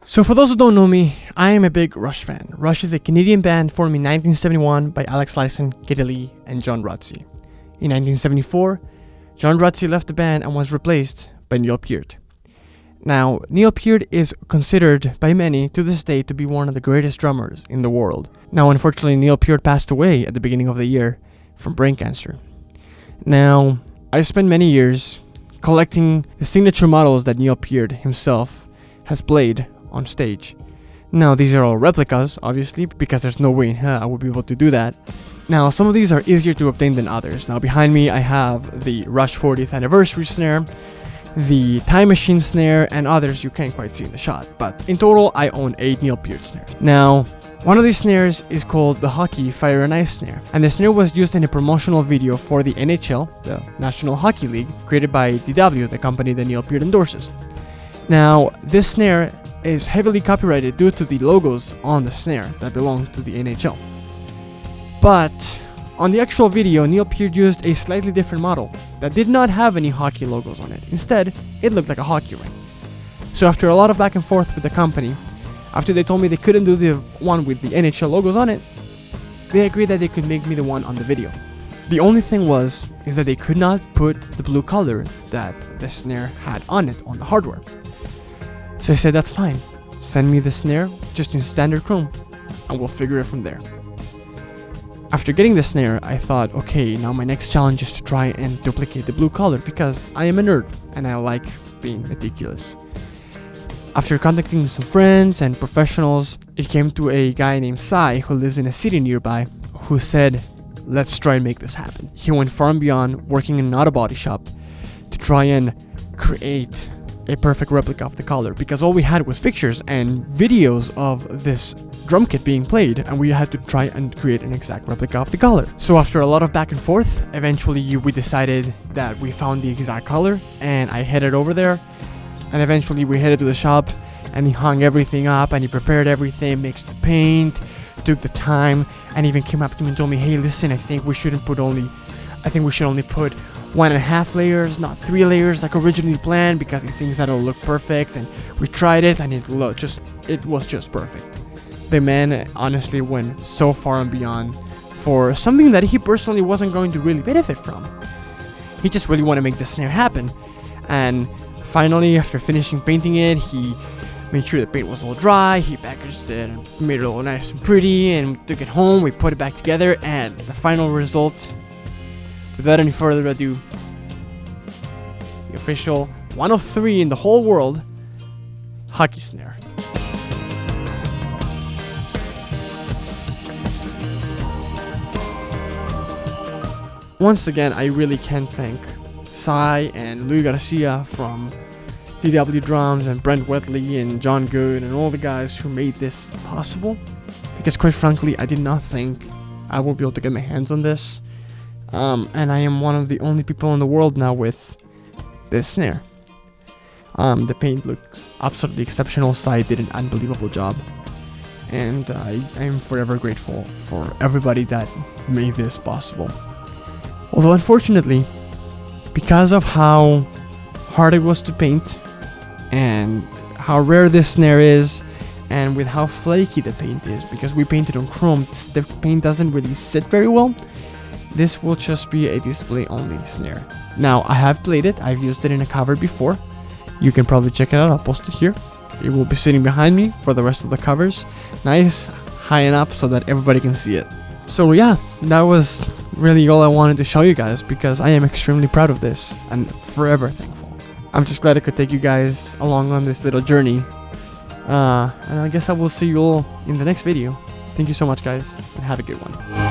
So for those who don't know me, I am a big Rush fan. Rush is a Canadian band formed in 1971 by Alex Lifeson, Geddy Lee, and John Rutsey. In 1974, John Rutsey left the band and was replaced by Neil Peart. Now, Neil Peart is considered by many to this day to be one of the greatest drummers in the world. Now, unfortunately, Neil Peart passed away at the beginning of the year from brain cancer. Now, I spent many years collecting the signature models that Neil Peart himself has played on stage. Now, these are all replicas, obviously, because there's no way in hell I would be able to do that. Now, some of these are easier to obtain than others. Now, behind me, I have the Rush 40th Anniversary snare, the Time Machine snare, and others you can't quite see in the shot. But in total, I own 8 Neil Peart snares. Now, one of these snares is called the Hockey Fire and Ice snare, and the snare was used in a promotional video for the NHL, the National Hockey League, created by DW, the company that Neil Peart endorses. Now, this snare is heavily copyrighted due to the logos on the snare that belong to the NHL. But on the actual video, Neil Peart used a slightly different model that did not have any hockey logos on it. Instead, it looked like a hockey ring. So after a lot of back and forth with the company, after they told me they couldn't do the one with the NHL logos on it, they agreed that they could make me the one on the video. The only thing is that they could not put the blue color that the snare had on it on the hardware. So I said, that's fine, send me the snare just in standard chrome and we'll figure it from there. After getting the snare, I thought, okay, now my next challenge is to try and duplicate the blue color because I am a nerd and I like being meticulous. After contacting some friends and professionals, it came to a guy named Sai who lives in a city nearby who said, let's try and make this happen. He went far and beyond, working in an auto body shop to try and create a perfect replica of the color, because all we had was pictures and videos of this drum kit being played, and we had to try and create an exact replica of the color. So after a lot of back and forth, eventually we decided that we found the exact color, and I headed over there, and eventually we headed to the shop, and he hung everything up, and he prepared everything, mixed the paint, took the time, and even came up to me and told me, hey, listen, I think we should only put 1.5 layers, not 3 layers like originally planned, because he thinks that'll look perfect. And we tried it, and it was just perfect. The man honestly went so far and beyond for something that he personally wasn't going to really benefit from. He just really wanted to make the snare happen. And finally, after finishing painting it, he made sure the paint was all dry, he packaged it and made it all nice and pretty, and we took it home, we put it back together, and the final result, without any further ado, the official 103 in the whole world hockey snare. Once again, I really can't thank Sai and Louis Garcia from DW Drums and Brent Wetley and John Good and all the guys who made this possible, because quite frankly, I did not think I would be able to get my hands on this. And I am one of the only people in the world now with this snare. The paint looks absolutely exceptional. Sai did an unbelievable job, and I am forever grateful for everybody that made this possible. Although unfortunately, because of how hard it was to paint and how rare this snare is, and with how flaky the paint is, because we painted on chrome, the paint doesn't really sit very well. This will just be a display only snare. Now, I have played it, I've used it in a cover before. You can probably check it out, I'll post it here. It will be sitting behind me for the rest of the covers. Nice, high and up so that everybody can see it. So yeah, that was really all I wanted to show you guys, because I am extremely proud of this and forever thankful. I'm just glad I could take you guys along on this little journey. And I guess I will see you all in the next video. Thank you so much, guys, and have a good one.